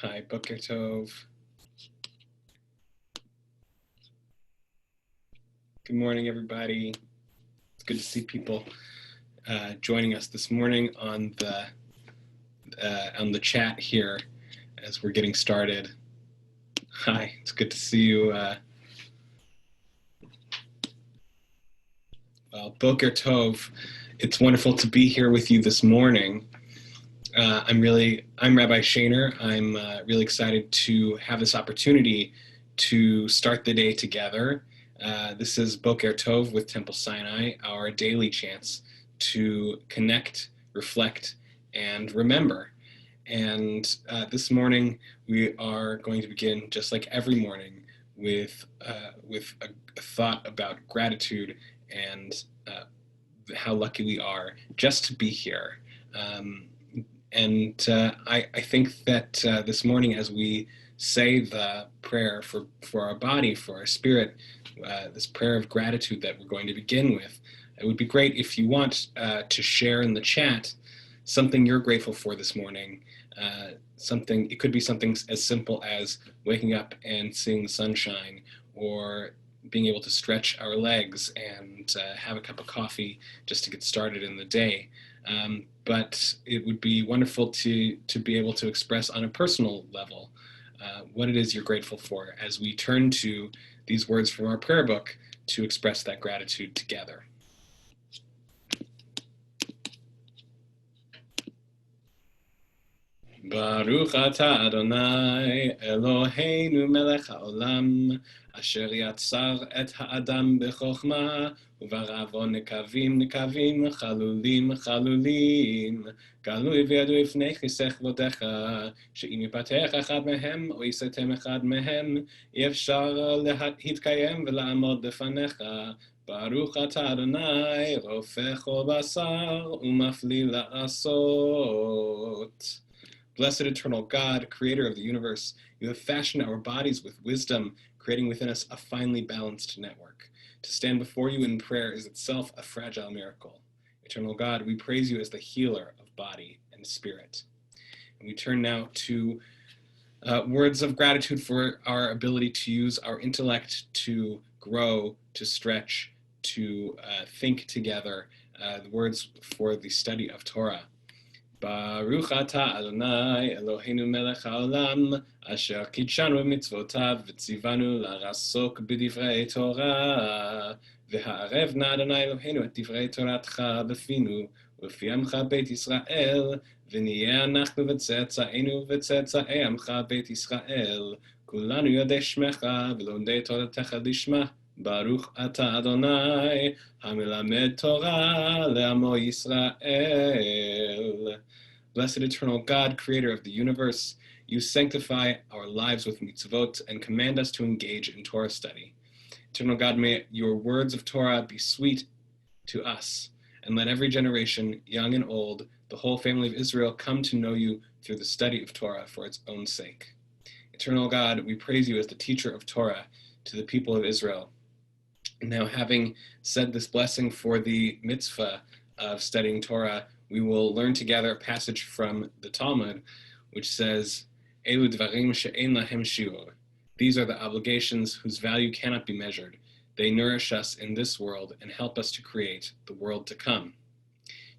Hi, Boker Tov. Good morning, everybody. It's good to see people joining us this morning on the chat here as we're getting started. Hi, it's good to see you. Boker Tov. It's wonderful to be here with you this morning. I'm Rabbi Shaner. I'm really excited to have this opportunity to start the day together. This is Boker Tov with Temple Sinai, our daily chance to connect, reflect, and remember. And this morning we are going to begin, just like every morning, with a thought about gratitude and how lucky we are just to be here. I think that this morning, as we say the prayer for our body, for our spirit, this prayer of gratitude that we're going to begin with, it would be great if you want to share in the chat something you're grateful for this morning. It could be something as simple as waking up and seeing the sunshine, or being able to stretch our legs and have a cup of coffee just to get started in the day. But it would be wonderful to be able to express on a personal level what it is you're grateful for as we turn to these words from our prayer book to express that gratitude together. Baruch atah Adonai Eloheinu melech haolam asher yatzar et ha'adam bechokma ubaravo nekavim chalulim galui v'yadu ifnei chisech vodecha she'im yipatech echad mehem o yisetem echad mehem yefshar להתקיים ולעמוד לפניך Baruch atah Adonai rofech kol basar umafli la'asot. Blessed eternal God, creator of the universe, you have fashioned our bodies with wisdom, creating within us a finely balanced network. To stand before you in prayer is itself a fragile miracle. Eternal God, we praise you as the healer of body and spirit. And we turn now to words of gratitude for our ability to use our intellect to grow, to stretch, to think together, the words for the study of Torah. Baruch atah Adonai Eloheinu melech haolam asher kidshanu b'mitzvotav v'tzivanu larasok b'divrei Torah v'ha'arevna Adonai Eloheinu et divrei Toratcha b'finu ולפי עמך בית ישראל ונהיה אנחנו וצאצאינו וצאצאי עמך בית ישראל כולנו יודעי שמך ולומדי תורתך לשמה Baruch atah Adonai hamelamed Torah le'amo Yisrael. Blessed eternal God, creator of the universe, you sanctify our lives with mitzvot and command us to engage in Torah study. Eternal God, may your words of Torah be sweet to us, and let every generation, young and old, the whole family of Israel, come to know you through the study of Torah for its own sake. Eternal God, we praise you as the teacher of Torah to the people of Israel. Now, having said this blessing for the mitzvah of studying Torah, we will learn together a passage from the Talmud, which says, Elu dvarim she'ein lahem shiur. These are the obligations whose value cannot be measured. They nourish us in this world and help us to create the world to come.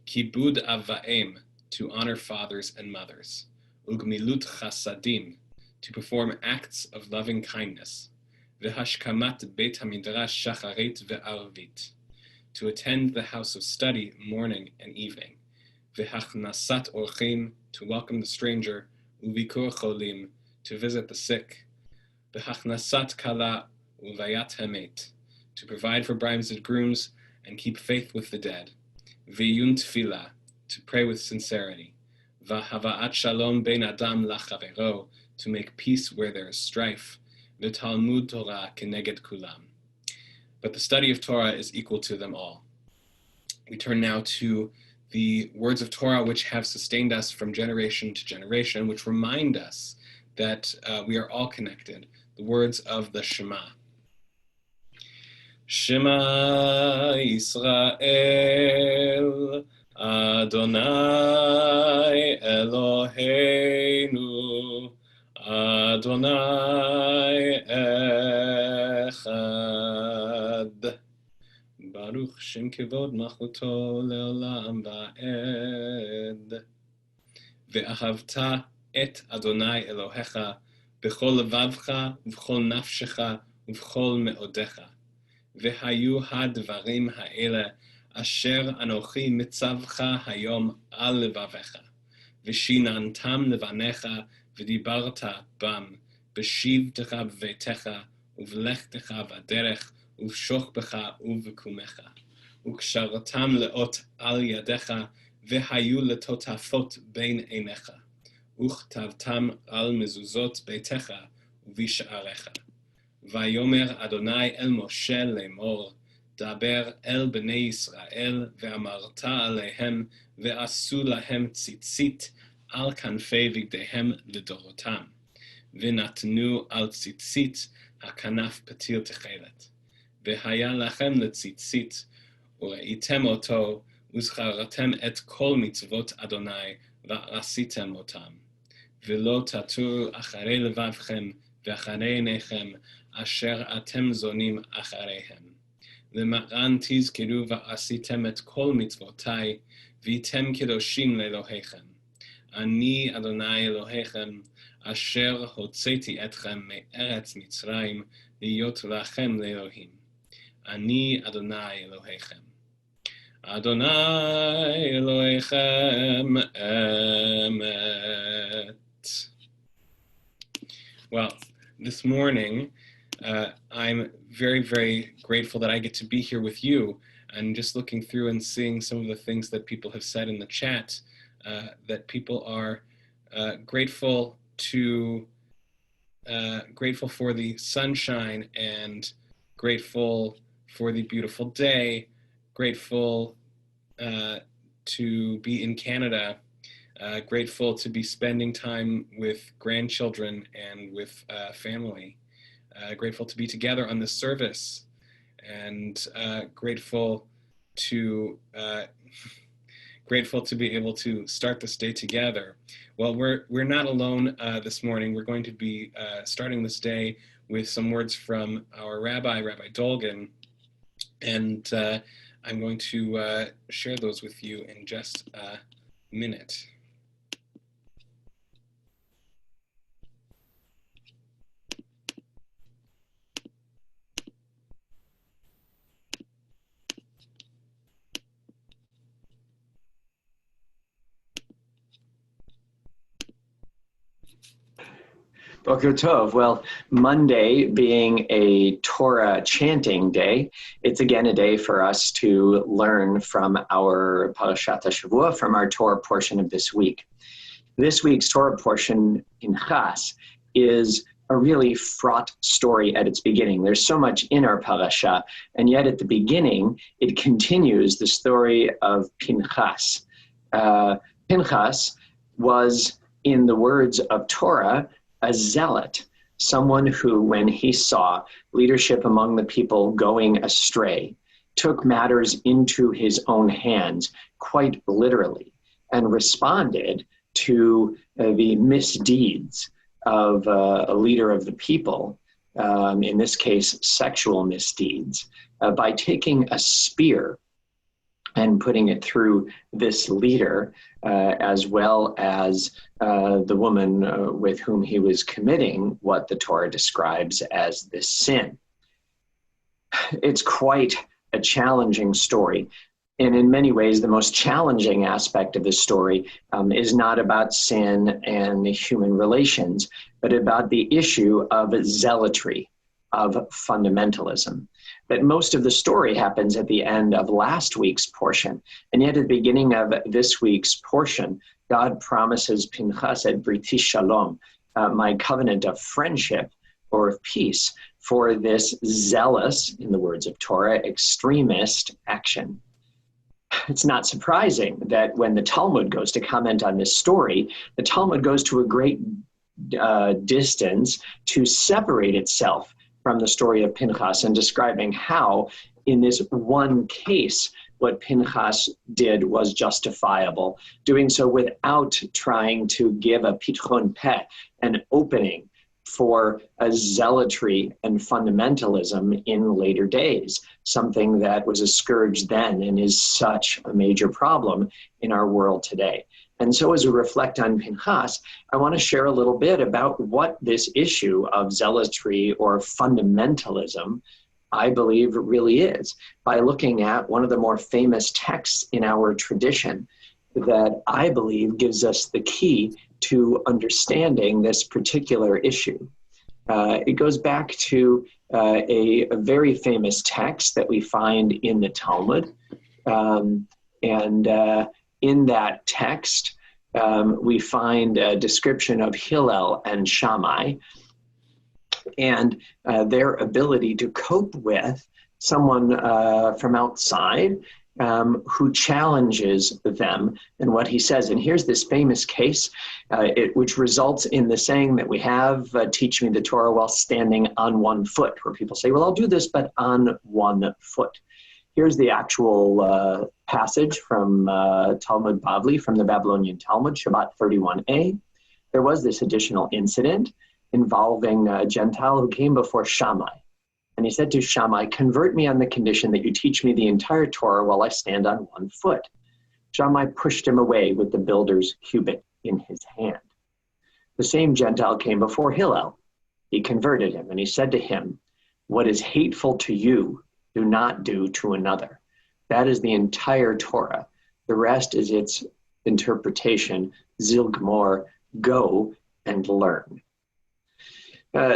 Kibud av va'em, to honor fathers and mothers. Ugmilut chasadim, to perform acts of loving kindness. V'hashkamat beit hamidrash shacharit ve'arvit, to attend the house of study morning and evening. V'hachnasat orchim, to welcome the stranger. Uvikur cholim, to visit the sick. V'hachnasat kala uvayat hamet, to provide for brides and grooms and keep faith with the dead. V'yun tefillah, to pray with sincerity. V'hava'at shalom bein adam lachavero, to make peace where there is strife. V'talmud Torah keneged kulam. But the study of Torah is equal to them all. We turn now to the words of Torah which have sustained us from generation to generation, which remind us that we are all connected. The words of the Shema. Shema Yisrael, Adonai Eloheinu, Adonai echad. Baruch Shem Kevod Malchuto Leolam Va'ed. Ve'ahavta et Adonai Elohecha b'chol levavcha u'b'chol nafshecha u'b'chol me'odecha. Ve'hayu hadvarim ha'ele asher anochi mitzavcha hayom al levavecha. V'shinantam levanecha v'dibarta bam b'shivtecha b'veitecha u'v'lechtecha v'aderech u'v'shochbecha u'v'kumecha. U'kshartam leot al yadecha והיו לטוטפות בין עיניך, וכתבתם על מזוזות ביתך ובשעריך. ויאמר אדוני אל משה לאמור, דבר אל בני ישראל, ואמרת עליהם, ועשו להם ציצית על כנפי בגדיהם לדורותם, ונתנו על ציצית הכנף פתיל תכלת. והיה לכם לציצית, וראיתם אותו, וזכרתם את כל מצוות אדוני ועשיתם אותם. ולא תטורו אחרי לבבכם ואחרי עיניכם אשר אתם זונים אחריהם. למען תזכרו ועשיתם את כל מצוותיי והייתם קדושים לאלוהיכם. אני אדוני אלוהיכם אשר הוצאתי אתכם מארץ מצרים להיות לכם לאלוהים. אני אדוני אלוהיכם. Adonai Elohechem Emet. Well, this morning, I'm very, very grateful that I get to be here with you, and just looking through and seeing some of the things that people have said in the chat, that people are grateful for the sunshine and grateful for the beautiful day, grateful to be in Canada, grateful to be spending time with grandchildren and with family, grateful to be together on this service, and grateful to be able to start this day together. Well, we're not alone this morning. We're going to be starting this day with some words from our Rabbi Dolgan, and I'm going to share those with you in just a minute. Boker Tov. Well, Monday being a Torah chanting day, it's again a day for us to learn from our Parashat HaShavua, from our Torah portion of this week. This week's Torah portion, Pinchas, is a really fraught story at its beginning. There's so much in our parasha, and yet at the beginning, it continues the story of Pinchas. Pinchas was, in the words of Torah, a zealot, someone who, when he saw leadership among the people going astray, took matters into his own hands, quite literally, and responded to the misdeeds of a leader of the people, in this case, sexual misdeeds, by taking a spear and putting it through this leader, as well as the woman with whom he was committing what the Torah describes as this sin. It's quite a challenging story. And in many ways, the most challenging aspect of this story is not about sin and human relations, but about the issue of zealotry, of fundamentalism. That most of the story happens at the end of last week's portion. And yet at the beginning of this week's portion, God promises Pinchas et Briti Shalom, my covenant of friendship or of peace, for this zealous, in the words of Torah, extremist action. It's not surprising that when the Talmud goes to comment on this story, the Talmud goes to a great distance to separate itself from the story of Pinchas and describing how, in this one case, what Pinchas did was justifiable, doing so without trying to give a pitchon peh, an opening for a zealotry and fundamentalism in later days, something that was a scourge then and is such a major problem in our world today. And so as we reflect on Pinchas, I want to share a little bit about what this issue of zealotry or fundamentalism, I believe, really is, by looking at one of the more famous texts in our tradition that I believe gives us the key to understanding this particular issue. It goes back to a very famous text that we find in the Talmud. In that text, we find a description of Hillel and Shammai and their ability to cope with someone from outside who challenges them and what he says. And here's this famous case, which results in the saying that we have, teach me the Torah while standing on one foot, where people say, well, I'll do this, but on one foot. Here's the actual passage from Talmud Bavli, from the Babylonian Talmud, Shabbat 31a. There was this additional incident involving a Gentile who came before Shammai. And he said to Shammai, convert me on the condition that you teach me the entire Torah while I stand on one foot. Shammai pushed him away with the builder's cubit in his hand. The same Gentile came before Hillel. He converted him, and he said to him, what is hateful to you, do not do to another. That is the entire Torah. The rest is its interpretation, zilgmor, go and learn.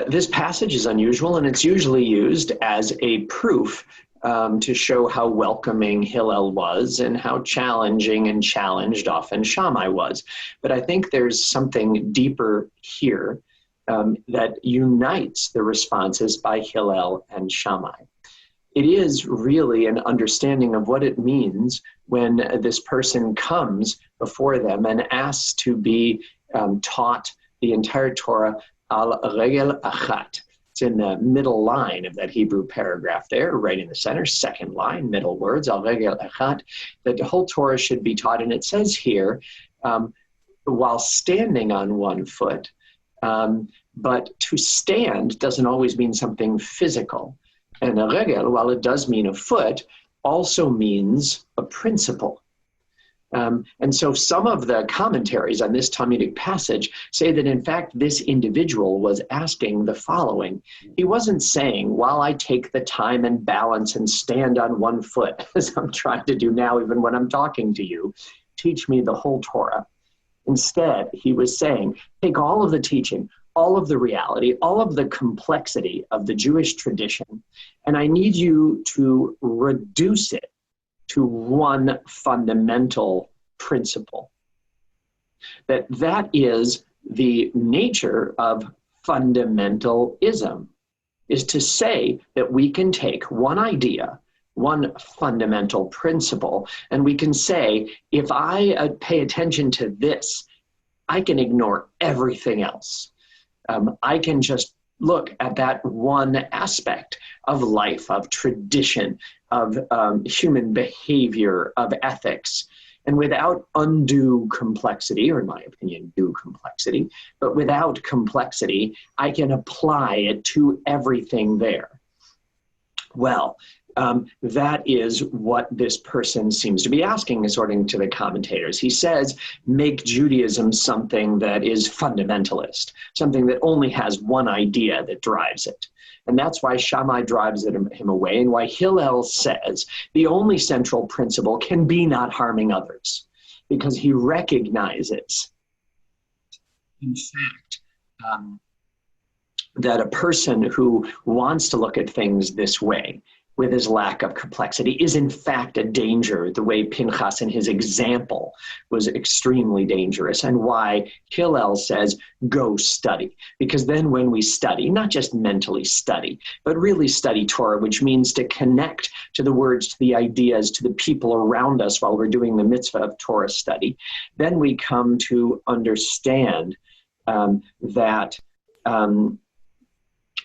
This passage is unusual, and it's usually used as a proof to show how welcoming Hillel was and how challenging and challenged often Shammai was. But I think there's something deeper here that unites the responses by Hillel and Shammai. It is really an understanding of what it means when this person comes before them and asks to be taught the entire Torah al regel achat. It's in the middle line of that Hebrew paragraph there, right in the center, second line, middle words, al regel achat, that the whole Torah should be taught. And it says here, while standing on one foot, but to stand doesn't always mean something physical. And a regel, while it does mean a foot, also means a principle. And so some of the commentaries on this Talmudic passage say that, in fact, this individual was asking the following. He wasn't saying, while I take the time and balance and stand on one foot, as I'm trying to do now, even when I'm talking to you, teach me the whole Torah. Instead, he was saying, take all of the teaching, all of the reality, all of the complexity of the Jewish tradition, and I need you to reduce it to one fundamental principle. That is the nature of fundamentalism, is to say that we can take one idea, one fundamental principle, and we can say, if I pay attention to this, I can ignore everything else. I can just look at that one aspect of life, of tradition, of human behavior, of ethics, and without undue complexity, or in my opinion, due complexity, but without complexity, I can apply it to everything there. Well, that is what this person seems to be asking, according to the commentators. He says, make Judaism something that is fundamentalist, something that only has one idea that drives it. And that's why Shammai drives him away, and why Hillel says the only central principle can be not harming others, because he recognizes, in fact, that a person who wants to look at things this way, with his lack of complexity, is in fact a danger, the way Pinchas in his example was extremely dangerous, and why Hillel says, go study. Because then when we study, not just mentally study, but really study Torah, which means to connect to the words, to the ideas, to the people around us while we're doing the mitzvah of Torah study, then we come to understand that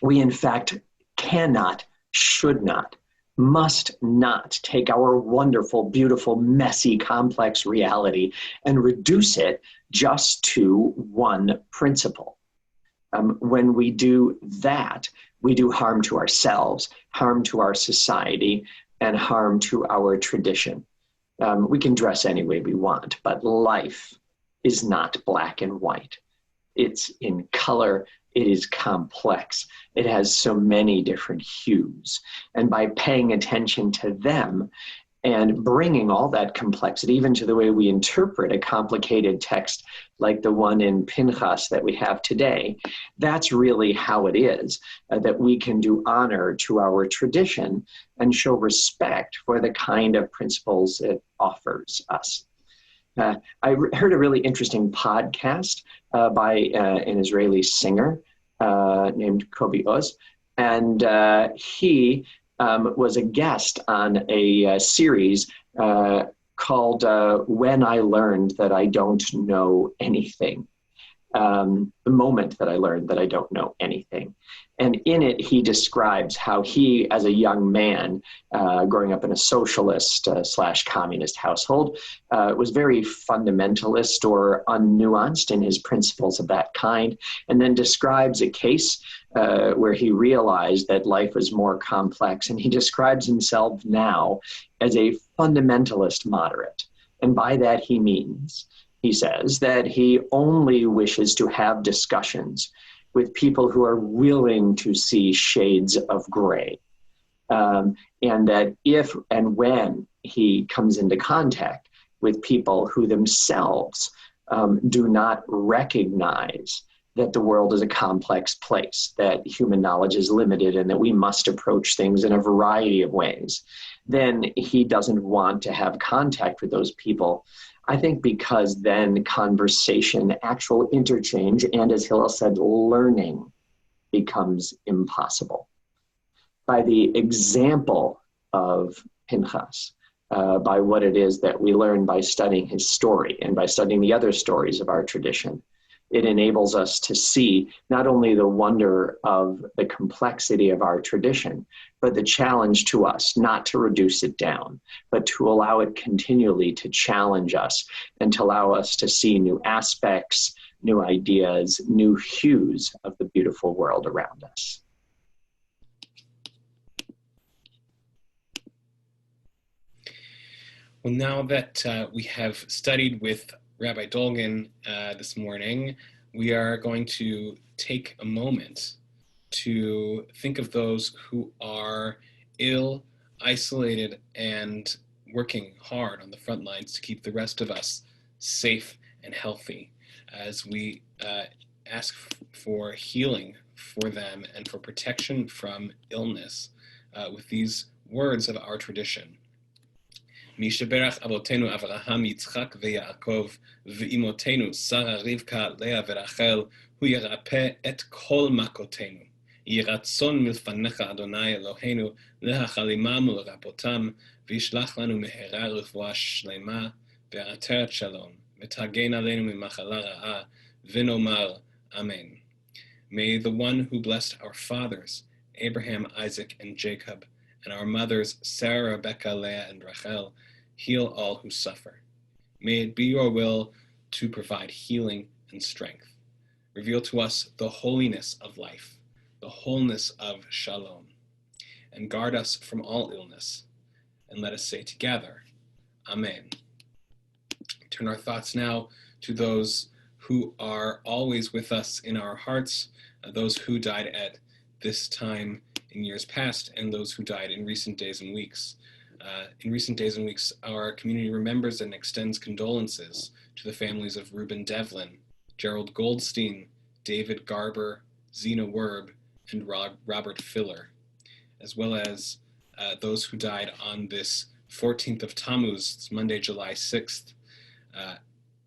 we in fact cannot, should not, must not take our wonderful, beautiful, messy, complex reality and reduce it just to one principle. When we do that, we do harm to ourselves, harm to our society, and harm to our tradition. We can dress any way we want, but life is not black and white. It's in color, it is complex, it has so many different hues. And by paying attention to them and bringing all that complexity, even to the way we interpret a complicated text like the one in Pinchas that we have today, that's really how it is, that we can do honor to our tradition and show respect for the kind of principles it offers us. I heard a really interesting podcast by an Israeli singer named Kobi Oz, and he was a guest on a series called When I Learned That I Don't Know Anything. The moment that I learned that I don't know anything. And in it, he describes how he, as a young man, growing up in a socialist slash communist household, was very fundamentalist or unnuanced in his principles of that kind, and then describes a case where he realized that life was more complex. And he describes himself now as a fundamentalist moderate. And by that, he means, he says, that he only wishes to have discussions with people who are willing to see shades of gray. And that if and when he comes into contact with people who themselves do not recognize that the world is a complex place, that human knowledge is limited, and that we must approach things in a variety of ways, then he doesn't want to have contact with those people. I think because then conversation, actual interchange, and as Hillel said, learning becomes impossible. By the example of Pinchas, by what it is that we learn by studying his story and by studying the other stories of our tradition, it enables us to see not only the wonder of the complexity of our tradition, but the challenge to us not to reduce it down, but to allow it continually to challenge us and to allow us to see new aspects, new ideas, new hues of the beautiful world around us. Well, now that we have studied with Rabbi Dolgan this morning, we are going to take a moment to think of those who are ill, isolated, and working hard on the front lines to keep the rest of us safe and healthy, as we ask for healing for them and for protection from illness with these words of our tradition. מי שברך אבותינו אברהם, יצחק ויעקב, ואימותינו שרה, רבקה, לאה ורחל, הוא ירפא את כל מכותינו. יהי רצון מלפניך, אדוני אלוהינו, להחלימם ולרפאותם, וישלח לנו מהרה רפואה שלמה ועטרת שלום, ותגן עלינו ממחלה רעה, ונאמר Amen. May the one who blessed our fathers, Abraham, Isaac, and Jacob, and our mothers, Sarah, Rebecca, Leah, and Rachel, heal all who suffer. May it be your will to provide healing and strength. Reveal to us the holiness of life, the wholeness of shalom, and guard us from all illness. And let us say together, Amen. Turn our thoughts now to those who are always with us in our hearts, those who died at this time in years past, and those who died in recent days and weeks. In recent days and weeks, our community remembers and extends condolences to the families of Reuben Devlin, Gerald Goldstein, David Garber, Zena Werb, and Robert Filler, as well as those who died on this 14th of Tammuz, Monday, July 6th,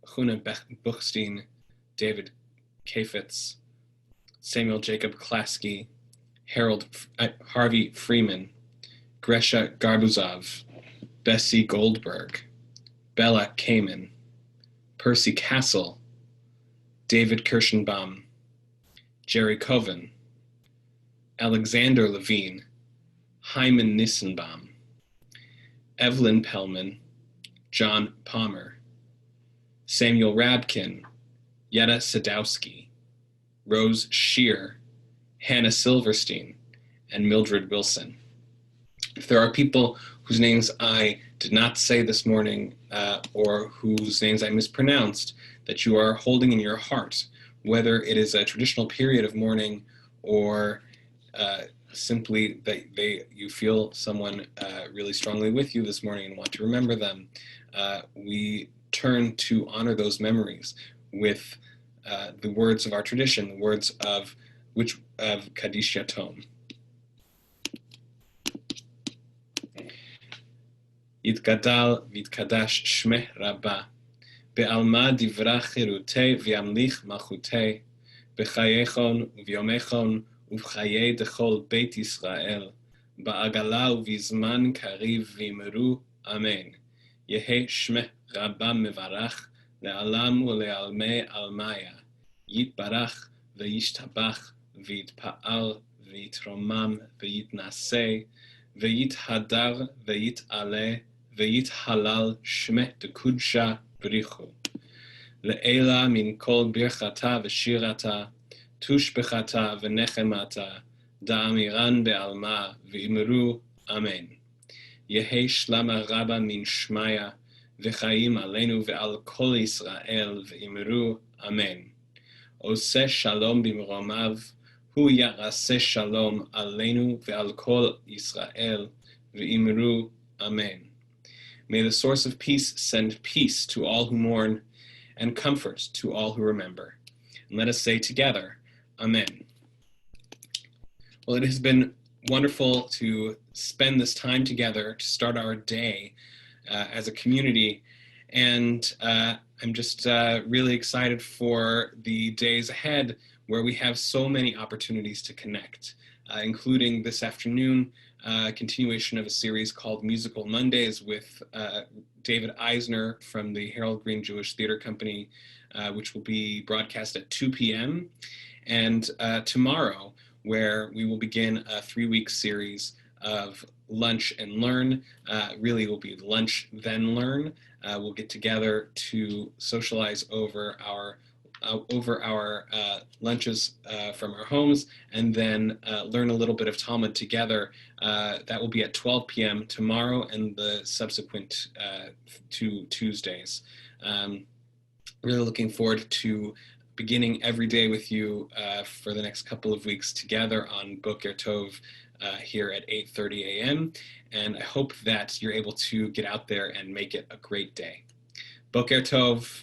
Huna Buchstein, David Kafitz, Samuel Jacob Klasky, Harvey Freeman, Gresha Garbuzov, Bessie Goldberg, Bella Kamen, Percy Castle, David Kirschenbaum, Jerry Coven, Alexander Levine, Hyman Nissenbaum, Evelyn Pellman, John Palmer, Samuel Rabkin, Yetta Sadowski, Rose Shear, Hannah Silverstein, and Mildred Wilson. If there are people whose names I did not say this morning or whose names I mispronounced that you are holding in your heart, whether it is a traditional period of mourning or simply that you feel someone really strongly with you this morning and want to remember them, we turn to honor those memories with the words of our tradition, the words of Kaddish Yatom. יתגדל ויתקדש שמך רבה, בעלמא דברה חירותי וימליך מלכותי, בחייכון וביומכון ובחיי דכל בית ישראל, בעגלה ובזמן קריב ויאמרו אמן. יהא שמך רבה מברך, לעלם ולעלמי עלמיה, יתברך וישתבח ויתפעל ויתרומם ויתנשא, ויתהדר ויתעלה ויתהלל שמך דקודשה בריחו. לעילה מן כל ברכתה ושירתה, תושבחתה ונחמתה, דאמירן בעלמה ואמרו אמן. יהא שלמה רבה מן שמיה, וחיים עלינו ועל כל ישראל ואמרו אמן. עושה שלום במרומיו, הוא יעשה שלום עלינו ועל כל ישראל, ואמרו amen. May the source of peace send peace to all who mourn and comfort to all who remember. And let us say together, amen. Well, it has been wonderful to spend this time together to start our day as a community. And I'm just really excited for the days ahead where we have so many opportunities to connect, including this afternoon, continuation of a series called Musical Mondays with David Eisner from the Harold Green Jewish Theater Company, which will be broadcast at 2 p.m. And tomorrow, where we will begin a 3-week series of Lunch and Learn. Really, it will be Lunch, Then Learn. We'll get together to socialize over our lunches from our homes, and then learn a little bit of Talmud together. That will be at 12 p.m. tomorrow and the subsequent 2 Tuesdays. Really looking forward to beginning every day with you for the next couple of weeks together on Boker Tov here at 8:30 a.m. And I hope that you're able to get out there and make it a great day. Boker Tov.